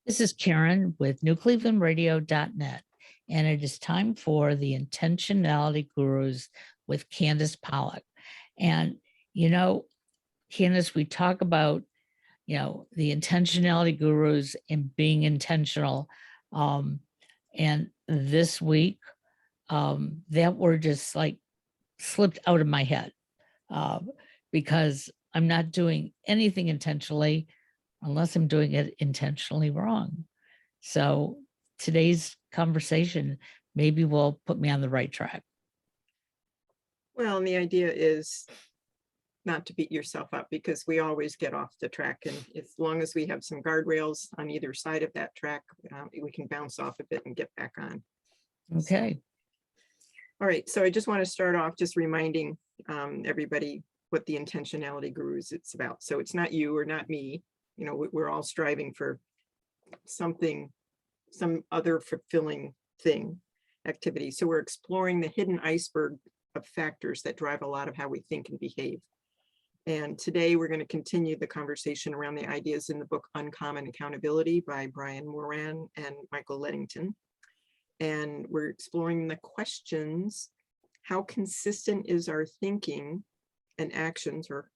This is Karen with newclevelandradio.net, and it is time for the Intentionality Gurus with Candace Pollock. And, you know, Candace, we talk about, the intentionality gurus and being intentional. And this week, that word just like slipped out of my head uh, because I'm not doing anything intentionally unless I'm doing it intentionally wrong. So today's conversation maybe will put me on the right track. Well, and the idea is not to beat yourself up, because we always get off the track. And as long as we have some guardrails on either side of that track, we can bounce off a bit and get back on. Okay. All right. So I just want to start off just reminding everybody what the intentionality gurus it's about. So it's not you or not me. You know, we're all striving for something, some other fulfilling thing, activity. So we're exploring the hidden iceberg of factors that drive a lot of how we think and behave. And today we're going to continue the conversation around the ideas in the book Uncommon Accountability by Brian Moran and Michael Leddington. And we're exploring the questions: how consistent is our thinking and actions, or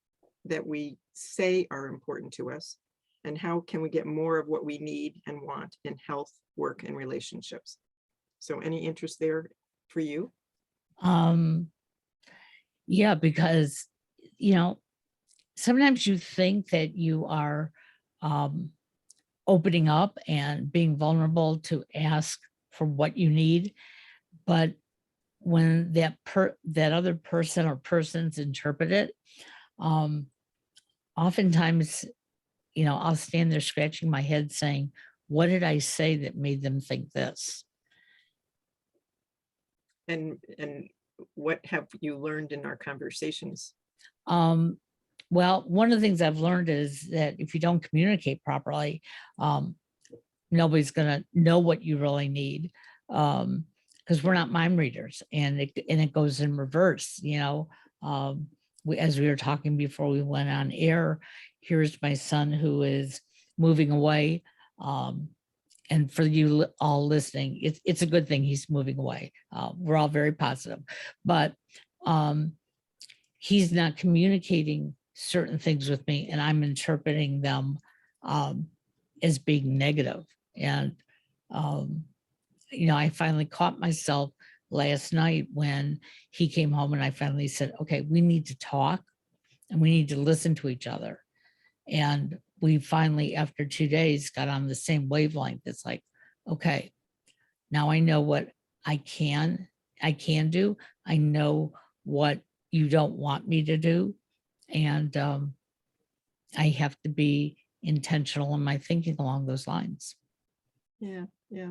that we say are important to us? And how can we get more of what we need and want in health, work, and relationships? So any interest there for you? Yeah, because, sometimes you think that you are opening up and being vulnerable to ask for what you need. But when that other person or persons interpret it, oftentimes, I'll stand there scratching my head saying, what did I say that made them think this? And what have you learned in our conversations? Well, one of the things I've learned is that if you don't communicate properly, nobody's going to know what you really need, because we're not mind readers, and it goes in reverse. As we were talking before we went on air, here's my son who is moving away. And for you all listening, it's a good thing he's moving away. We're all very positive, but he's not communicating certain things with me, and I'm interpreting them as being negative. And, I finally caught myself last night when he came home, and I finally said, okay, we need to talk and we need to listen to each other. And we finally, after 2 days, got on the same wavelength. It's like, okay, now I know what I can do. I know what you don't want me to do. And I have to be intentional in my thinking along those lines. Yeah,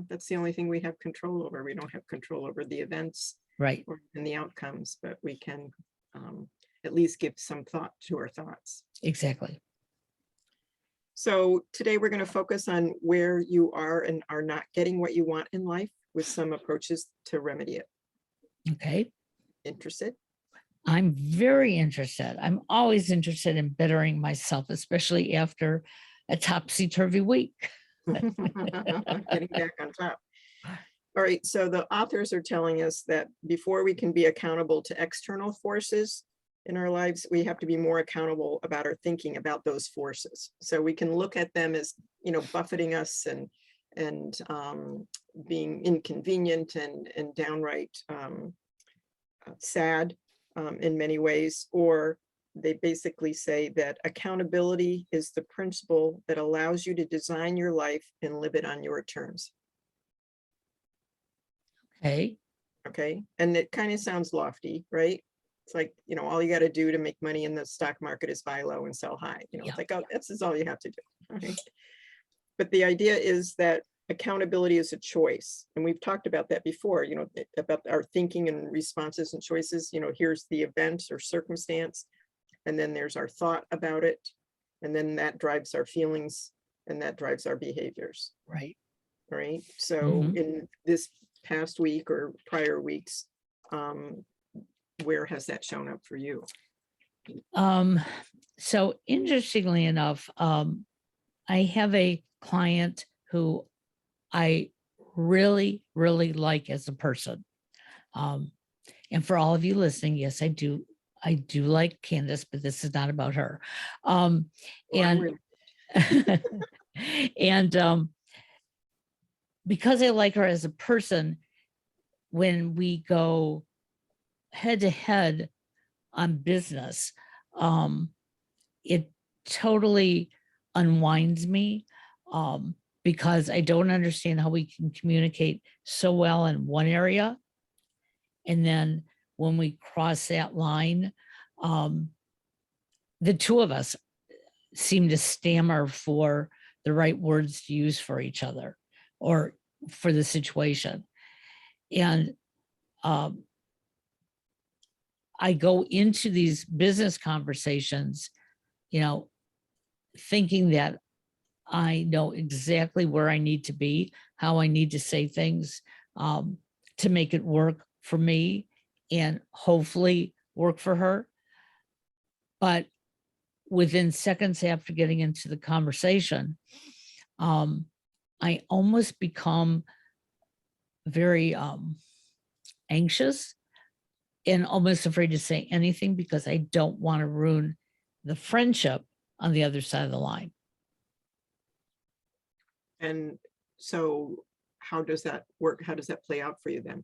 that's the only thing we have control over. We don't have control over the events, right, or in the outcomes, but we can at least give some thought to our thoughts. Exactly. So today we're going to focus on where you are and are not getting what you want in life, with some approaches to remedy it. Okay. Interested? I'm very interested. I'm always interested in bettering myself, especially after a topsy-turvy week. Getting back on top. All right, so the authors are telling us that before we can be accountable to external forces in our lives, we have to be more accountable about our thinking about those forces. So we can look at them as, buffeting us and being inconvenient and downright sad in many ways. Or they basically say that accountability is the principle that allows you to design your life and live it on your terms. Okay. Okay. And it kind of sounds lofty, right? It's like, all you got to do to make money in the stock market is buy low and sell high. It's like, oh, this is all you have to do. Right? But the idea is that accountability is a choice. And we've talked about that before, about our thinking and responses and choices. Here's the event or circumstance, and then there's our thought about it. And then that drives our feelings, and that drives our behaviors. Right. Right. So in this past week or prior weeks, where has that shown up for you? So interestingly enough, I have a client who I really, really like as a person. And for all of you listening, yes, I do like Candace, but this is not about her. Oh, And and because I like her as a person, when we go head to head on business, it totally unwinds me, because I don't understand how we can communicate so well in one area. And then when we cross that line, um, the two of us seem to stammer for the right words to use for each other or for the situation. And I go into these business conversations, thinking that I know exactly where I need to be, how I need to say things, to make it work for me and hopefully work for her. But within seconds after getting into the conversation, I almost become very anxious and almost afraid to say anything because I don't want to ruin the friendship on the other side of the line. And so how does that work? How does that play out for you then?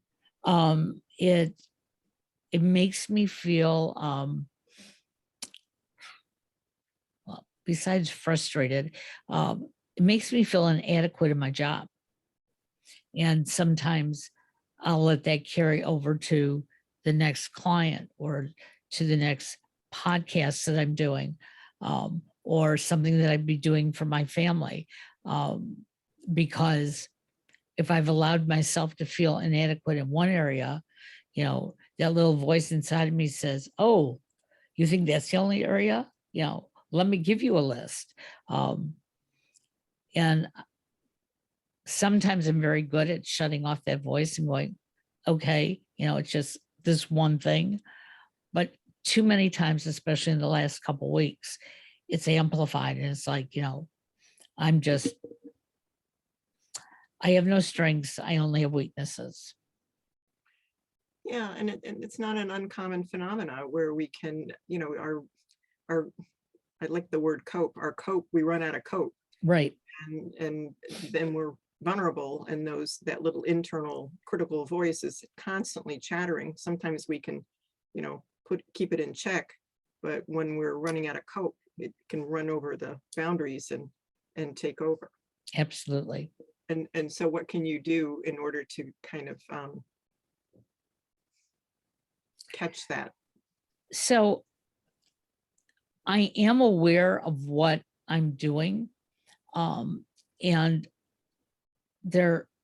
It makes me feel well, besides frustrated, it makes me feel inadequate in my job. And sometimes I'll let that carry over to the next client or to the next podcast that I'm doing, or something that I'd be doing for my family. Because if I've allowed myself to feel inadequate in one area, that little voice inside of me says, oh, you think that's the only area? Let me give you a list. And sometimes I'm very good at shutting off that voice and going, okay, it's just this one thing. But too many times, especially in the last couple of weeks, it's amplified. And it's like, I have no strengths. I only have weaknesses. Yeah, and it's not an uncommon phenomena where we can, our I like the word cope. Our cope, we run out of cope. Right. And then we're vulnerable, and that little internal critical voice is constantly chattering. Sometimes we can, keep it in check, but when we're running out of cope, it can run over the boundaries and take over. Absolutely. And so what can you do in order to kind of catch that? So I am aware of what I'm doing. And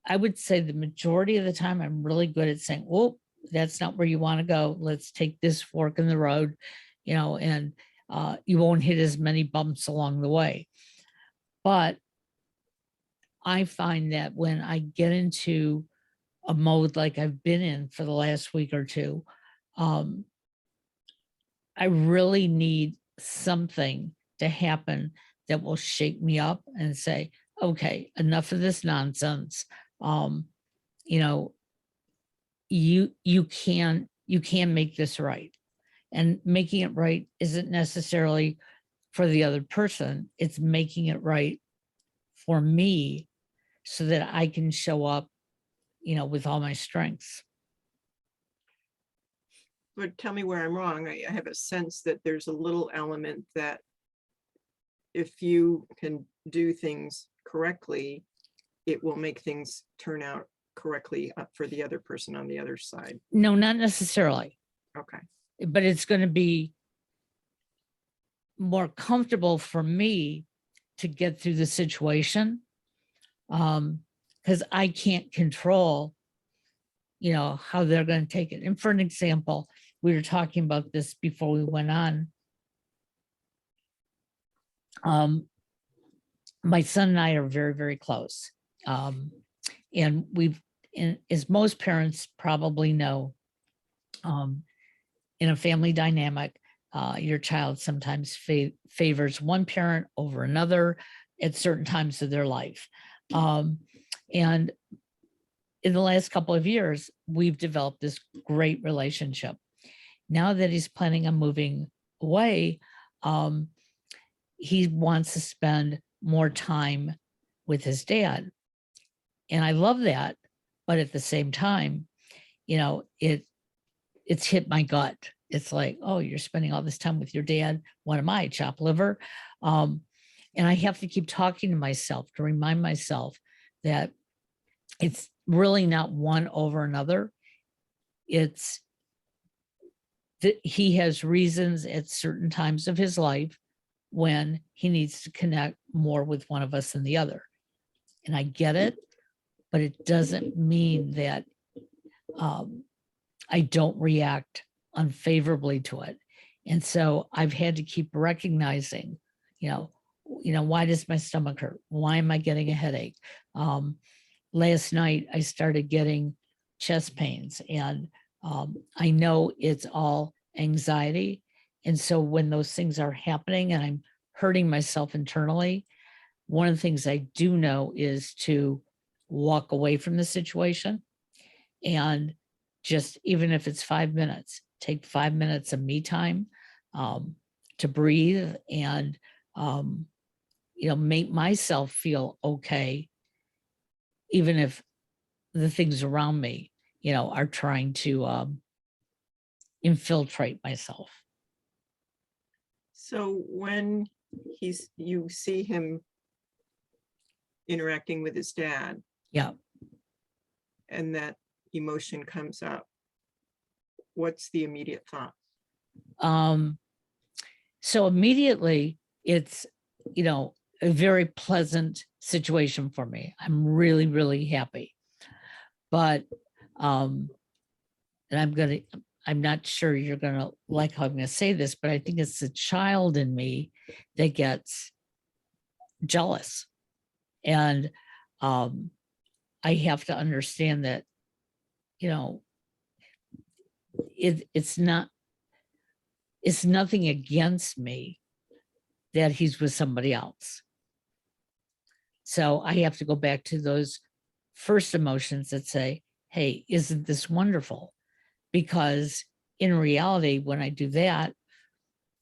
I would say the majority of the time I'm really good at saying, well, that's not where you want to go. Let's take this fork in the road, and you won't hit as many bumps along the way. But I find that when I get into a mode like I've been in for the last week or two, I really need something to happen that will shake me up and say, okay, enough of this nonsense. You can make this right. And making it right isn't necessarily for the other person. It's making it right for me so that I can show up, with all my strengths. But tell me where I'm wrong. I have a sense that there's a little element that if you can do things correctly, it will make things turn out correctly for the other person on the other side. No, not necessarily. Okay. But it's going to be more comfortable for me to get through the situation, because I can't control, how they're going to take it. And for an example, we were talking about this before we went on. My son and I are very, very close. And as most parents probably know, in a family dynamic, your child sometimes favors one parent over another at certain times of their life. And in the last couple of years, we've developed this great relationship. Now that he's planning on moving away, he wants to spend more time with his dad. And I love that. But at the same time, it's hit my gut. It's like, oh, you're spending all this time with your dad. What am I, chopped liver? And I have to keep talking to myself to remind myself that it's really not one over another. It's that he has reasons at certain times of his life when he needs to connect more with one of us than the other. And I get it, but it doesn't mean that I don't react unfavorably to it. And so I've had to keep recognizing, why does my stomach hurt? Why am I getting a headache? Last night I started getting chest pains, and I know it's all anxiety. And so when those things are happening and I'm hurting myself internally, one of the things I do know is to walk away from the situation, and just, even if it's 5 minutes, take 5 minutes of me time to breathe and, make myself feel okay, even if the things around me, are trying to infiltrate myself. So when you see him interacting with his dad Yeah. and that emotion comes up, what's the immediate thought? So immediately it's, a very pleasant situation for me. I'm really, really happy. But, and I'm not sure you're gonna like how I'm gonna say this, but I think it's the child in me that gets jealous. And I have to understand that, it's nothing against me that he's with somebody else. So I have to go back to those first emotions that say, hey, isn't this wonderful? Because in reality, when I do that,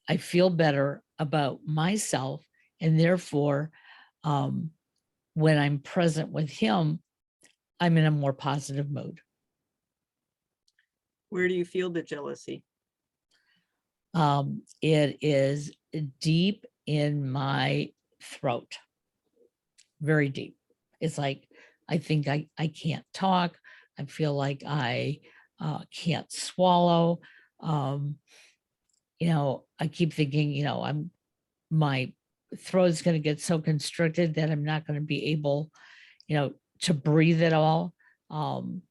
I feel better about myself. And therefore, when I'm present with him, I'm in a more positive mood. Where do you feel the jealousy? It is deep in my throat, very deep. It's like, I think I can't talk. I feel like I can't swallow. I keep thinking, my throat's going to get so constricted that I'm not going to be able, to breathe at all. And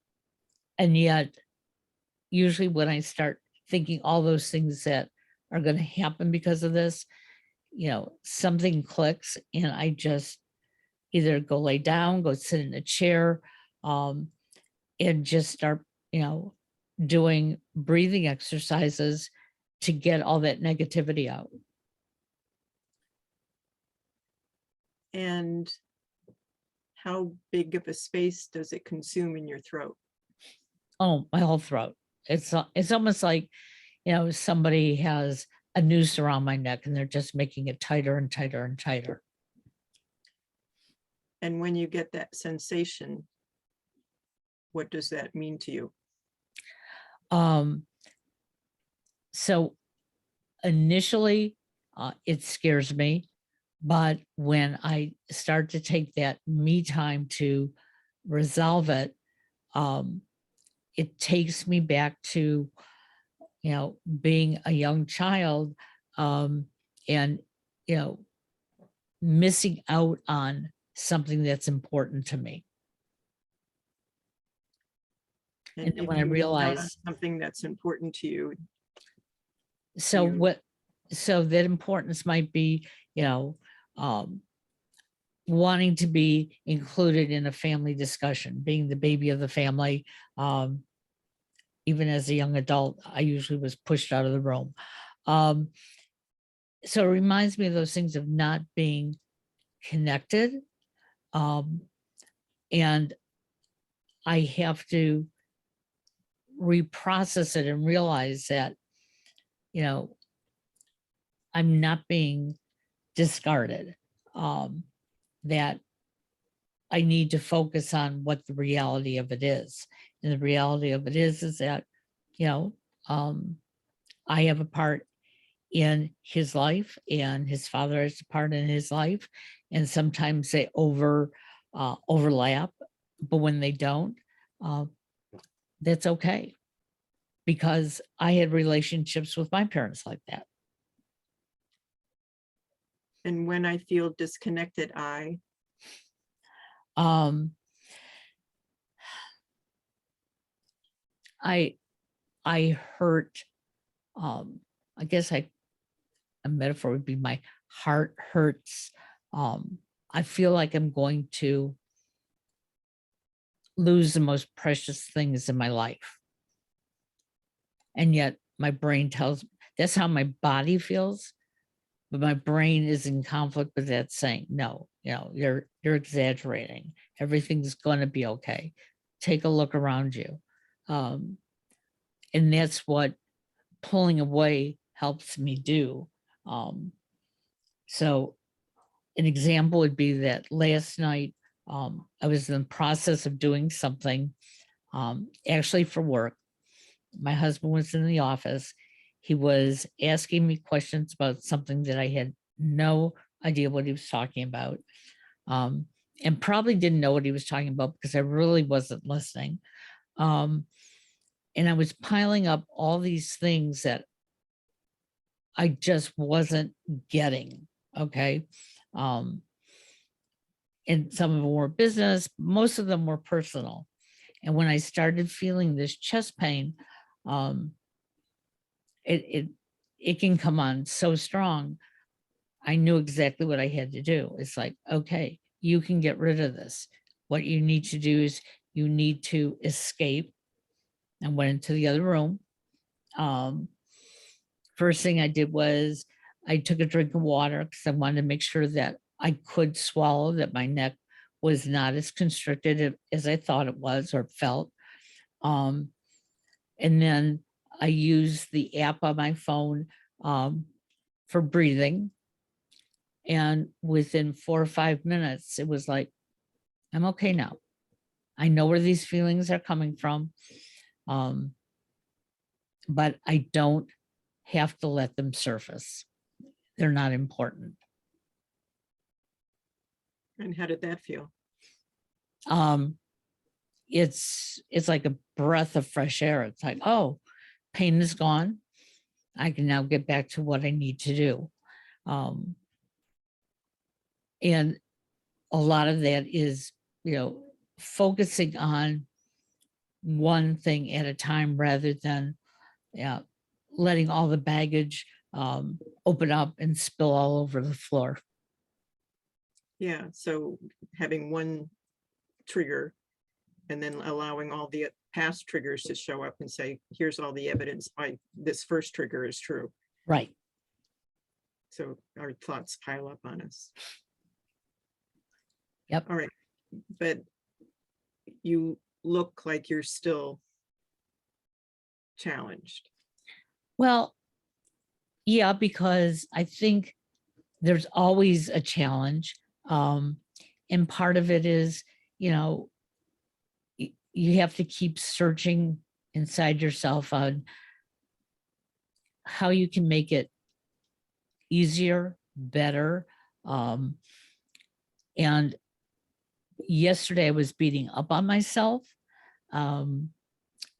yet, usually when I start thinking all those things that are going to happen because of this, something clicks and I just either go lay down, go sit in a chair, and just start, doing breathing exercises to get all that negativity out. And how big of a space does it consume in your throat? Oh, my whole throat. It's almost like, somebody has a noose around my neck and they're just making it tighter and tighter and tighter. And when you get that sensation, what does that mean to you? So initially, it scares me, but when I start to take that me time to resolve it, it takes me back to, being a young child, and, missing out on something that's important to me. And then if when I you miss out on realize, something that's important to you, so that importance might be, wanting to be included in a family discussion, being the baby of the family. Even as a young adult, I usually was pushed out of the room. So it reminds me of those things of not being connected. And I have to reprocess it and realize that, you know, I'm not being discarded, that I need to focus on what the reality of it is. And the reality of it is that, you know, I have a part in his life and his father has a part in his life. And sometimes they overlap, but when they don't, that's okay. Because I had relationships with my parents like that. And when I feel disconnected, Um, I hurt, I guess a metaphor would be my heart hurts. I feel like I'm going to lose the most precious things in my life. And yet my brain tells me that's how my body feels, but my brain is in conflict with that, saying, no, you know, you're exaggerating. Everything's going to be okay. Take a look around you. And that's what pulling away helps me do. So an example would be that last night, I was in the process of doing something, actually for work. My husband was in the office. He was asking me questions about something that I had no idea what he was talking about, and probably didn't know what he was talking about because I really wasn't listening. And I was piling up all these things that I just wasn't getting. Okay. And some of them were business, most of them were personal. And when I started feeling this chest pain, um, it can come on so strong. I knew exactly what I had to do. It's like, okay, you can get rid of this. What you need to do is you need to escape. And went into the other room. First thing I did was I took a drink of water because I wanted to make sure that I could swallow, that my neck was not as constricted as I thought it was or felt. And then I used the app on my phone for breathing. And within 4 or 5 minutes, it was like, I'm okay now. I know where these feelings are coming from, but I don't have to let them surface. They're not important. and how did that feel? It's like a breath of fresh air. It's like, oh, pain is gone. I can now get back to what I need to do. And a lot of that is, you know, focusing on one thing at a time rather than letting all the baggage open up and spill all over the floor. Yeah, so having one trigger and then allowing all the past triggers to show up and say, here's all the evidence why this first trigger is true. Right. So our thoughts pile up on us. Yep. All right. But you look like you're still challenged. Well, yeah, because I think there's always a challenge. And part of it is, you know, you have to keep searching inside yourself on how you can make it easier, better. And yesterday I was beating up on myself.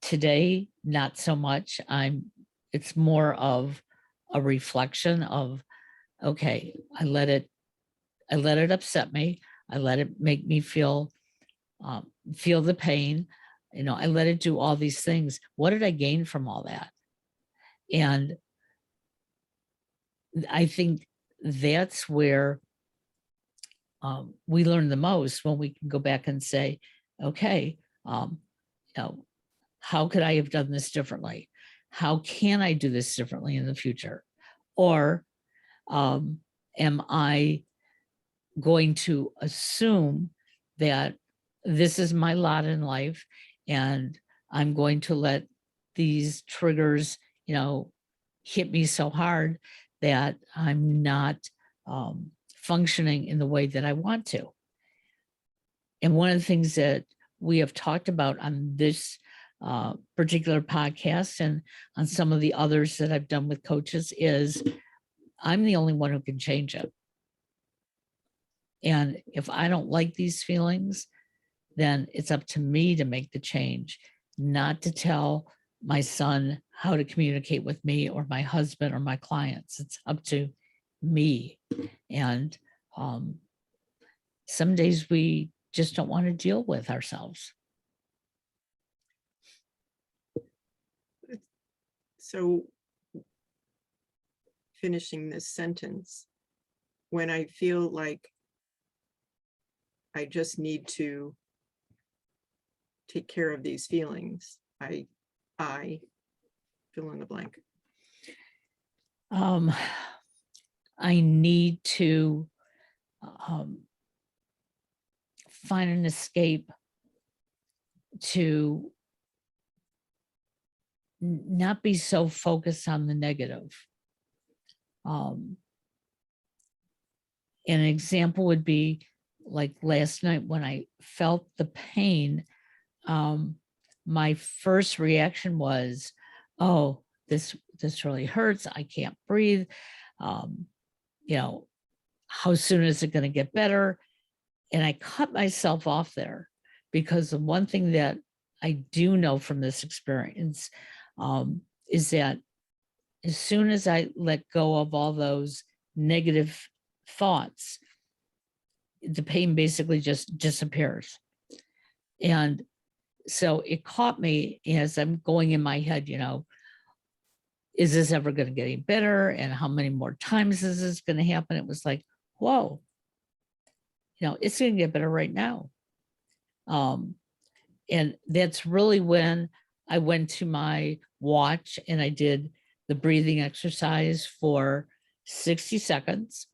Today, not so much. It's more of a reflection of, okay, I let it upset me. I let it make me feel the pain. You know, I let it do all these things. What did I gain from all that? And I think that's where we learn the most, when we can go back and say, okay, you know, how could I have done this differently? How can I do this differently in the future? Or am I going to assume that, this is my lot in life, and I'm going to let these triggers, hit me so hard that I'm not functioning in the way that I want to. And one of the things that we have talked about on this particular podcast and on some of the others that I've done with coaches is I'm the only one who can change it. And if I don't like these feelings, then it's up to me to make the change, not to tell my son how to communicate with me or my husband or my clients. It's up to me. And some days we just don't want to deal with ourselves. So finishing this sentence, when I feel like I just need to take care of these feelings, I fill in the blank. I need to find an escape to not be so focused on the negative. An example would be like last night when I felt the pain, my first reaction was, oh, this really hurts. I can't breathe. How soon is it going to get better? And I cut myself off there because the one thing that I do know from this experience is that as soon as I let go of all those negative thoughts, the pain basically just disappears. And so it caught me as I'm going in my head, is this ever going to get any better? And how many more times is this going to happen? It was like, whoa, it's going to get better right now. And that's really when I went to my watch and I did the breathing exercise for 60 seconds.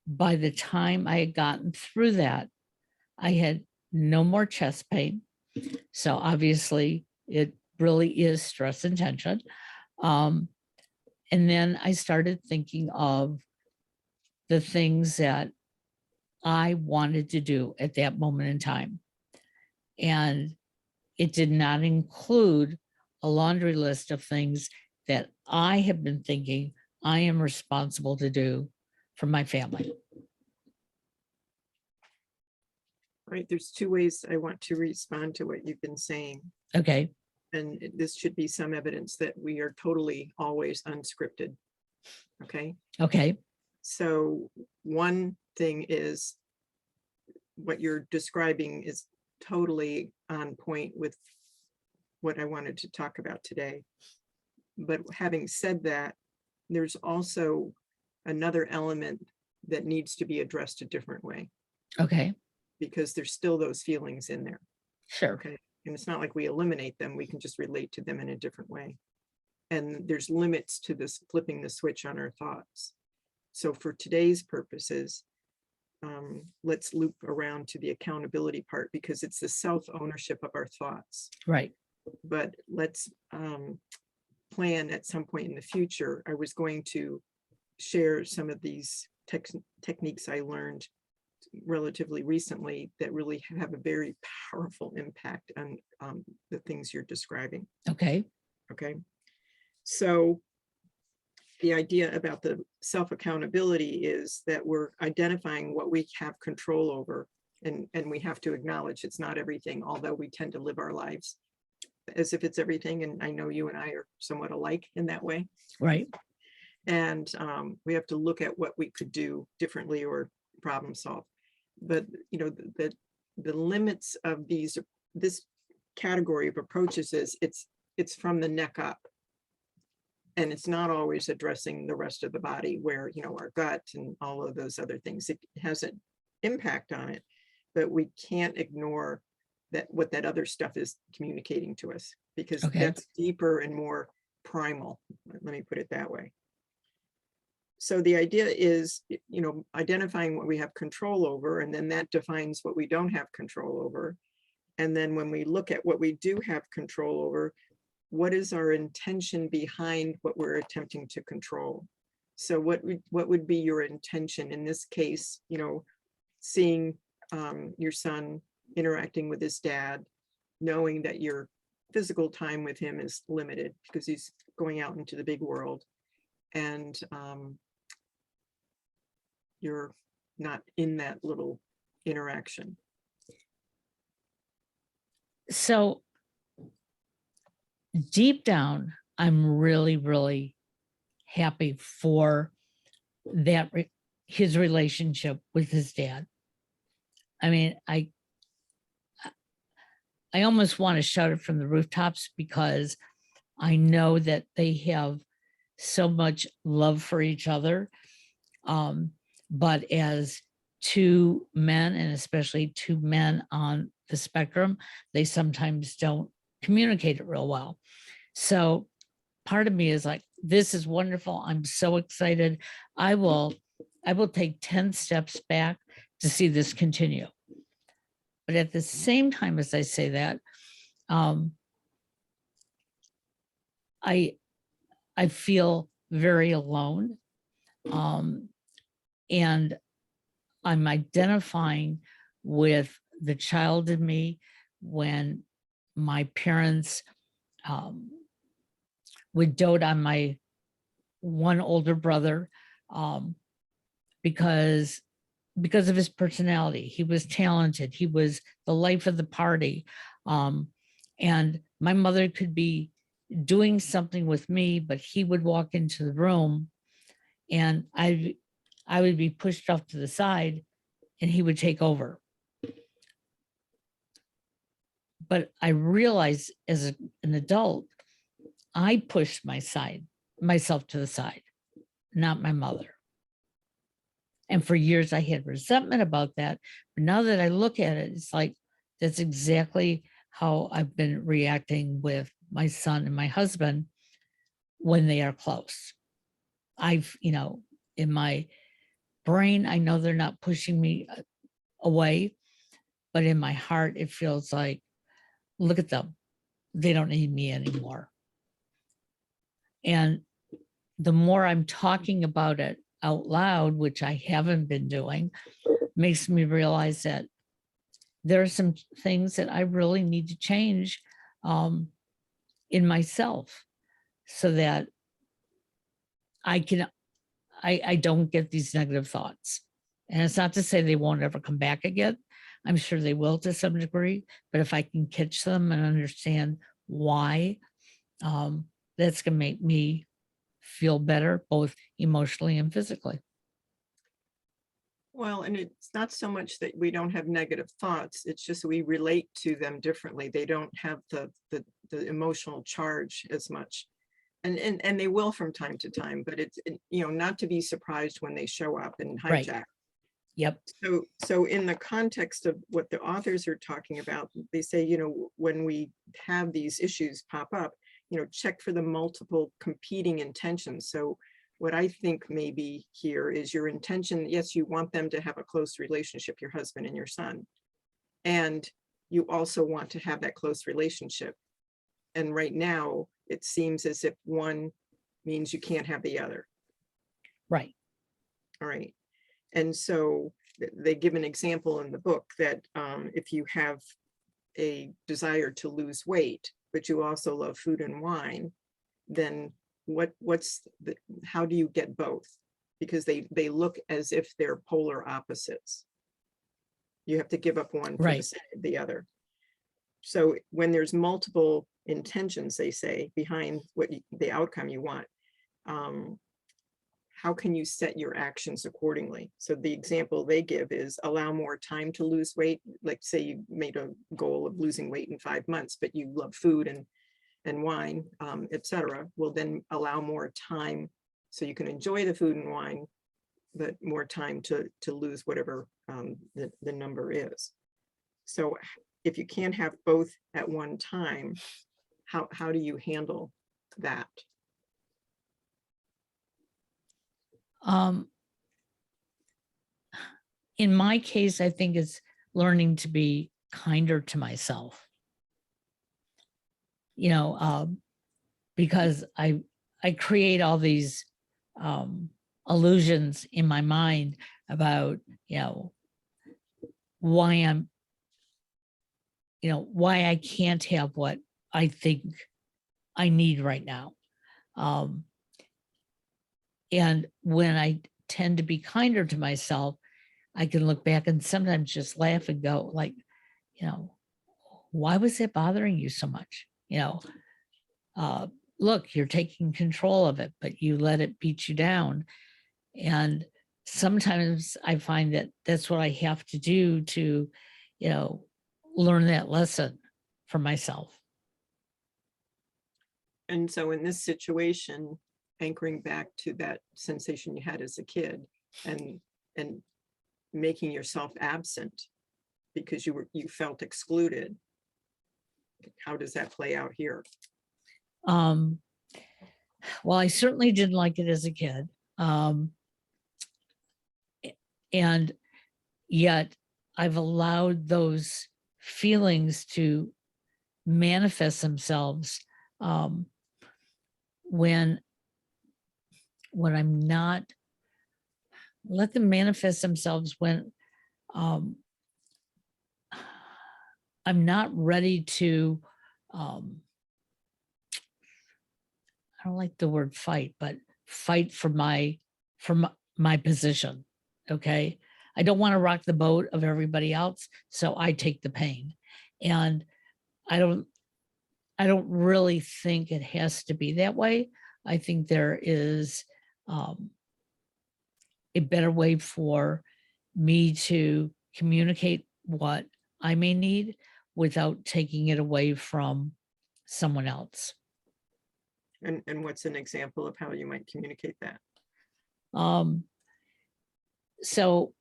By the time I had gotten through that, I had no more chest pain. So obviously it really is stress and tension. And then I started thinking of the things that I wanted to do at that moment in time. And it did not include a laundry list of things that I have been thinking I am responsible to do for my family. Right. There's two ways I want to respond to what you've been saying. Okay. And this should be some evidence that we are totally always unscripted. Okay. Okay. So one thing is what you're describing is totally on point with what I wanted to talk about today. But having said that, there's also another element that needs to be addressed a different way. Okay. Because there's still those feelings in there. Sure. Okay. And it's not like we eliminate them, we can just relate to them in a different way. And there's limits to this flipping the switch on our thoughts. So for today's purposes, let's loop around to the accountability part because it's the self-ownership of our thoughts. Right. But let's plan at some point in the future. I was going to share some of these techniques I learned relatively recently that really have a very powerful impact on the things you're describing. Okay. Okay. So the idea about the self-accountability is that we're identifying what we have control over, and we have to acknowledge it's not everything, although we tend to live our lives as if it's everything. And I know you and I are somewhat alike in that way. Right. And we have to look at what we could do differently or problem solve. But the limits of this category of approaches is it's from the neck up, and it's not always addressing the rest of the body where our gut and all of those other things. It has an impact on it, but we can't ignore that what that other stuff is communicating to us, because Okay. that's deeper and more primal. Let me put it that way. So the idea is, identifying what we have control over, and then that defines what we don't have control over. And then when we look at what we do have control over, what is our intention behind what we're attempting to control? So what would be your intention in this case, seeing your son interacting with his dad, knowing that your physical time with him is limited because he's going out into the big world, and you're not in that little interaction. So deep down, I'm really, really happy for that, his relationship with his dad. I mean, I almost want to shout it from the rooftops because I know that they have so much love for each other. But as two men, and especially two men on the spectrum, they sometimes don't communicate it real well. So part of me is like, this is wonderful. I'm so excited. I will take 10 steps back to see this continue. But at the same time, as I say that, I feel very alone. And I'm identifying with the child in me when my parents would dote on my one older brother because of his personality. He was talented. He was the life of the party. And my mother could be doing something with me, but he would walk into the room and I would be pushed off to the side and he would take over. But I realized as an adult, I pushed myself to the side, not my mother. And for years I had resentment about that. But now that I look at it, it's like, that's exactly how I've been reacting with my son and my husband when they are close. I've, in my brain, I know they're not pushing me away, but in my heart, it feels like, look at them. They don't need me anymore. And the more I'm talking about it out loud, which I haven't been doing, makes me realize that there are some things that I really need to change in myself so that I don't get these negative thoughts. And it's not to say they won't ever come back again. I'm sure they will to some degree, but if I can catch them and understand why, that's going to make me feel better, both emotionally and physically. Well, and it's not so much that we don't have negative thoughts, it's just we relate to them differently. They don't have the emotional charge as much. And they will from time to time, but it's, not to be surprised when they show up and hijack. Right. Yep. So in the context of what the authors are talking about, they say, when we have these issues pop up, check for the multiple competing intentions. So what I think maybe here is your intention. Yes, you want them to have a close relationship, your husband and your son. And you also want to have that close relationship. And right now, it seems as if one means you can't have the other. Right. All right. And so they give an example in the book that if you have a desire to lose weight, but you also love food and wine, then how do you get both? Because they look as if they're polar opposites. You have to give up one for the sake of the other. So when there's multiple intentions, they say, behind the outcome you want, how can you set your actions accordingly? So the example they give is allow more time to lose weight. Like say you made a goal of losing weight in 5 months, but you love food and wine, etc. Well, then allow more time so you can enjoy the food and wine, but more time to lose whatever the number is. So if you can't have both at one time, how do you handle that? In my case, I think it's learning to be kinder to myself, because I create all these illusions in my mind about, why I'm, why I can't have what I think I need right now. And when I tend to be kinder to myself, I can look back and sometimes just laugh and go like, why was it bothering you so much? Look, you're taking control of it, but you let it beat you down. And sometimes I find that that's what I have to do to, learn that lesson for myself. And so in this situation, anchoring back to that sensation you had as a kid and making yourself absent because you felt excluded, how does that play out here? Well, I certainly didn't like it as a kid. And yet I've allowed those feelings to manifest themselves when I'm not, let them manifest themselves when I'm not ready to, I don't like the word fight, but fight for my position. Okay. I don't want to rock the boat of everybody else. So I take the pain. And I don't really think it has to be that way. I think there is a better way for me to communicate what I may need without taking it away from someone else. And what's an example of how you might communicate that? So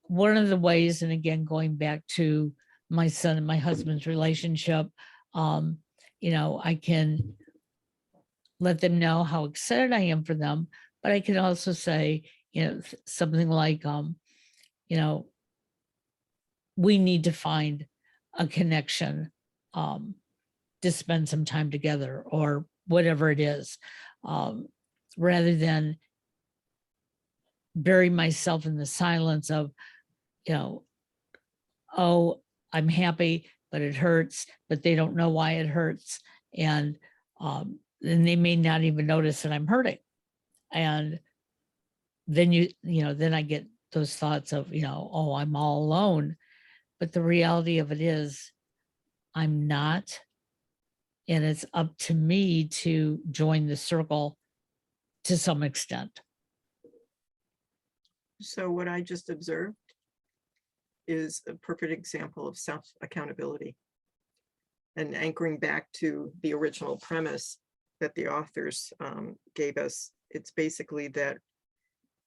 one of the ways, and again, going back to my son and my husband's relationship, I can let them know how excited I am for them, but I can also say, something like, we need to find a connection to spend some time together or whatever it is, rather than bury myself in the silence of, oh, I'm happy, but it hurts, but they don't know why it hurts. And then they may not even notice that I'm hurting. And then then I get those thoughts of, oh, I'm all alone. But the reality of it is I'm not. And it's up to me to join the circle to some extent. So what I just observed is a perfect example of self-accountability and anchoring back to the original premise that the authors gave us. It's basically that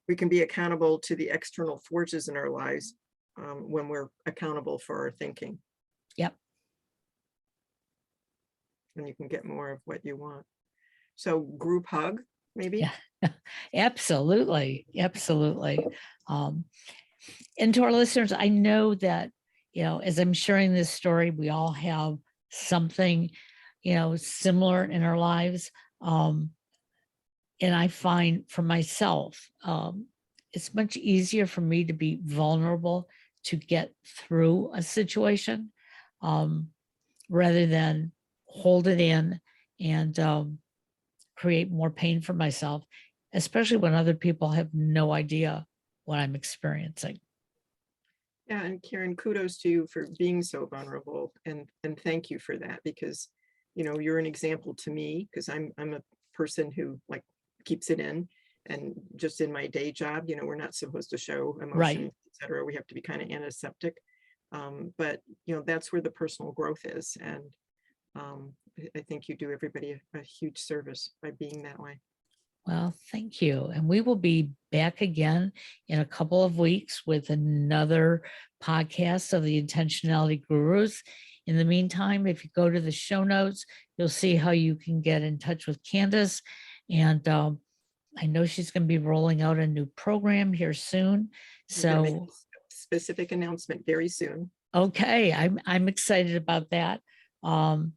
we can be accountable to the external forces in our lives when we're accountable for our thinking. Yep. And you can get more of what you want. So group hug, maybe? Yeah, absolutely. Absolutely. And to our listeners, I know that, as I'm sharing this story, we all have something, similar in our lives. And I find for myself, it's much easier for me to be vulnerable to get through a situation rather than hold it in and create more pain for myself, especially when other people have no idea what I'm experiencing. Yeah, and Karen, kudos to you for being so vulnerable, and thank you for that, because you're an example to me, because I'm a person who like keeps it in, and just in my day job, we're not supposed to show emotion, Right. etc. We have to be kind of antiseptic, but that's where the personal growth is, and I think you do everybody a huge service by being that way. Well, thank you. And we will be back again in a couple of weeks with another podcast of the Intentionality Gurus. In the meantime, if you go to the show notes, you'll see how you can get in touch with Candace. And I know she's going to be rolling out a new program here soon. I'm gonna make So, a specific announcement very soon. okay, I'm excited about that. And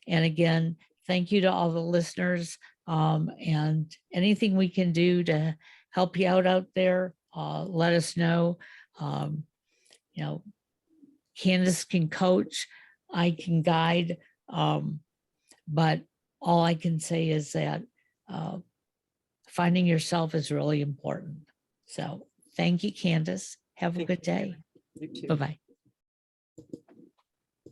again, thank you to all the listeners. And anything we can do to help you out there, let us know. You know, Candace can coach, I can guide, but all I can say is that finding yourself is really important. So thank you, Candace. Have a Thank you, good day. Shannon. You too. Bye-bye.